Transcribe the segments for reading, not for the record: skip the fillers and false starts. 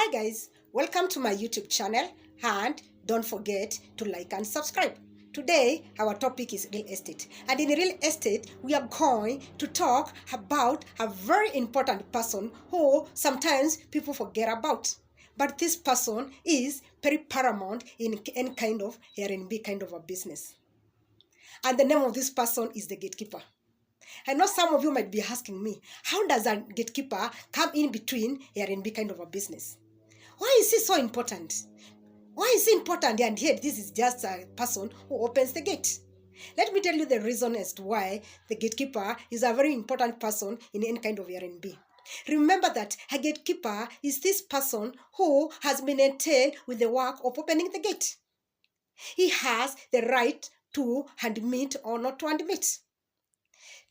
Hi guys, welcome to my YouTube channel and don't forget to like and subscribe. Today our topic is real estate, and in real estate we are going to talk about a very important person who sometimes people forget about. But this person is very paramount in any kind of R&B kind of a business. And the name of this person is the gatekeeper. I know some of you might be asking me, how does a gatekeeper come in between R&B kind of a business? Why is he so important? Why is he important? And yet this is just a person who opens the gate. Let me tell you the reason as to why the gatekeeper is a very important person in any kind of R&B. Remember that a gatekeeper is this person who has been entailed with the work of opening the gate. He has the right to admit or not to admit.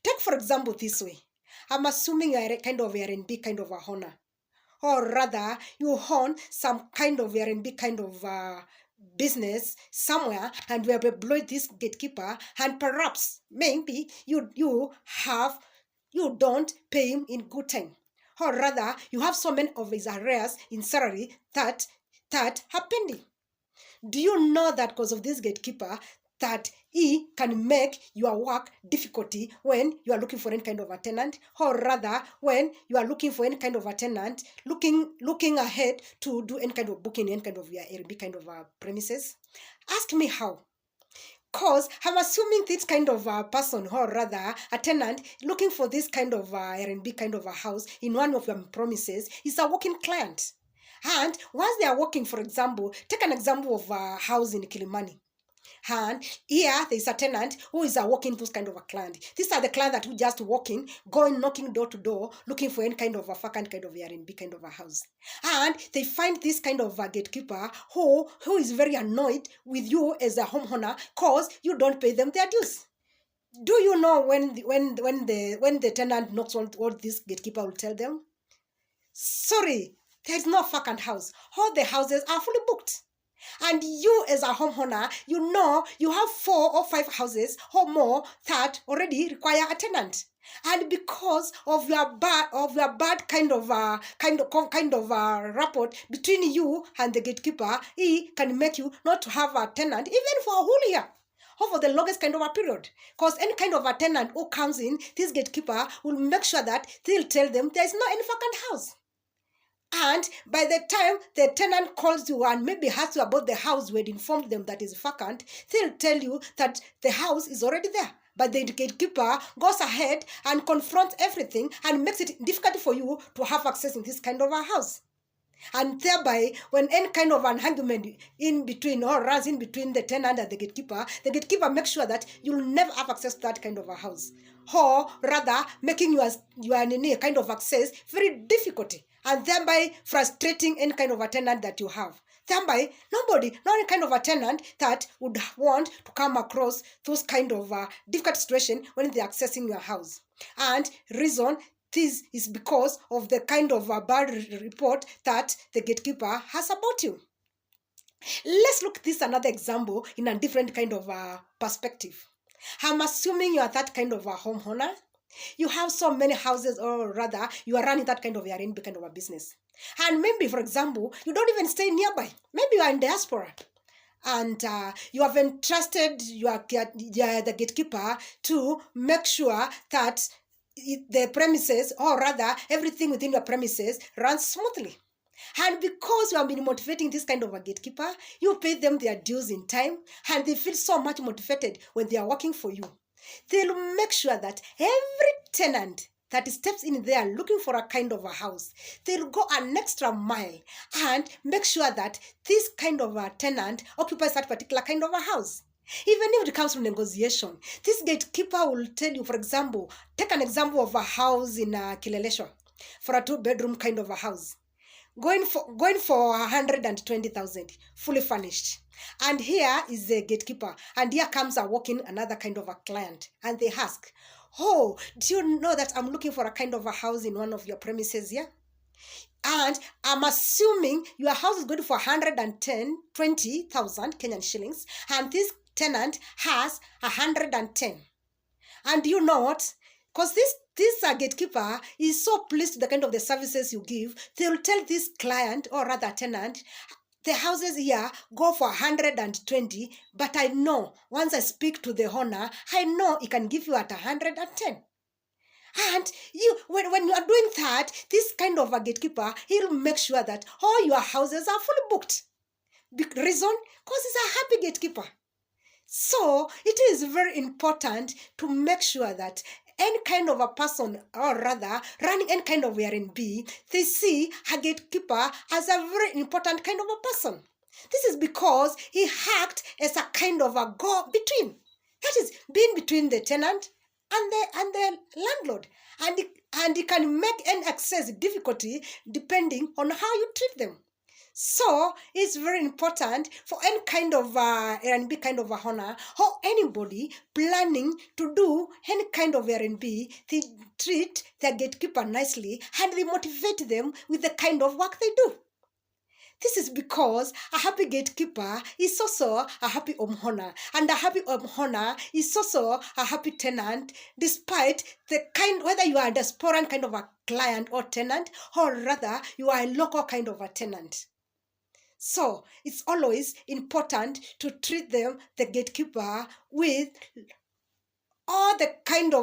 Take for example this way. I'm assuming you are a kind of R&B kind of a owner. Or rather, you own some kind of R&B kind of business somewhere, and we have employed this gatekeeper, and perhaps maybe you don't pay him in good time. Or rather, you have so many of his arrears in salary that happened. Do you know that because of this gatekeeper that he can make your work difficulty when you are looking for any kind of a tenant, or rather when you are looking for any kind of a tenant, looking ahead to do any kind of booking, any kind of your R&B kind of premises? Ask me how. Because I'm assuming this kind of a person, or rather a tenant, looking for this kind of R&B kind of a house in one of your premises is a working client. And once they are working, for example, take an example of a house in Kilimani. And here there is a tenant who is working those kind of a client. These are the clients that who just walking, going, knocking door to door, looking for any kind of a vacant kind of R&B kind of a house. And they find this kind of a gatekeeper who is very annoyed with you as a homeowner because you don't pay them their dues. Do you know when the tenant knocks on what this gatekeeper will tell them? Sorry, there is no vacant house. All the houses are fully booked. And you as a homeowner, you know you have 4 or 5 houses or more that already require a tenant. And because of your bad kind of rapport between you and the gatekeeper, he can make you not to have a tenant even for a whole year or for the longest kind of a period. Because any kind of a tenant who comes in, this gatekeeper will make sure that they'll tell them there is no any vacant house. And by the time the tenant calls you and maybe asks you about the house, we had informed them that is vacant, they'll tell you that the house is already there. But the gatekeeper goes ahead and confronts everything and makes it difficult for you to have access in this kind of a house. And thereby, when any kind of an argument in between or runs in between the tenant and the gatekeeper makes sure that you'll never have access to that kind of a house. Or rather, making your kind of access very difficult, and thereby frustrating any kind of a tenant that you have. Thereby, not any kind of a tenant that would want to come across those kind of difficult situation when they're accessing your house. And reason, this is because of the kind of a bad report that the gatekeeper has about you. Let's look at this another example in a different kind of perspective. I'm assuming you are that kind of a homeowner. You have so many houses, or rather, you are running that kind of R&B kind of a business. And maybe, for example, you don't even stay nearby. Maybe you are in diaspora. And you have entrusted the gatekeeper to make sure that the premises, or rather, everything within your premises runs smoothly. And because you have been motivating this kind of a gatekeeper, you pay them their dues in time, and they feel so much motivated when they are working for you. They'll make sure that every tenant that steps in there looking for a kind of a house, they'll go an extra mile and make sure that this kind of a tenant occupies that particular kind of a house. Even if it comes from negotiation, this gatekeeper will tell you, for example, take an example of a house in Kileleshwa for a 2-bedroom kind of a house. Going for 120,000, fully furnished. And here is the gatekeeper, and here comes a walking another kind of a client, and they ask, oh, do you know that I'm looking for a kind of a house in one of your premises here? And I'm assuming your house is going for 20,000 Kenyan shillings, and this tenant has 110. And you know what? Because this gatekeeper is so pleased with the kind of the services you give, they will tell this client or rather tenant, the houses here go for 120, but I know once I speak to the owner, I know he can give you at 110. And when you are doing that, this kind of a gatekeeper, he'll make sure that all your houses are fully booked. Big reason? Because he's a happy gatekeeper. So it is very important to make sure that any kind of a person, or rather running any kind of Airbnb, they see a gatekeeper as a very important kind of a person. This is because he acts as a kind of a go-between. That is, being between the tenant and the landlord. And he can make any access difficulty depending on how you treat them. So it's very important for any kind of Airbnb kind of a owner or anybody planning to do any kind of Airbnb, they treat their gatekeeper nicely and they motivate them with the kind of work they do. This is because a happy gatekeeper is also a happy home owner, and a happy home owner is also a happy tenant, despite the kind, whether you are a diasporan kind of a client or tenant, or rather you are a local kind of a tenant. So it's always important to treat them, the gatekeeper, with all the kind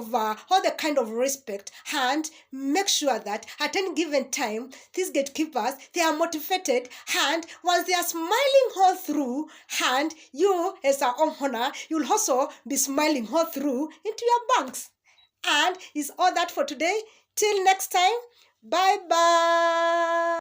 of respect, and make sure that at any given time these gatekeepers, they are motivated, and once they are smiling all through, and you as a homeowner, you'll also be smiling all through into your banks. And is all that for today. Till next time, bye bye.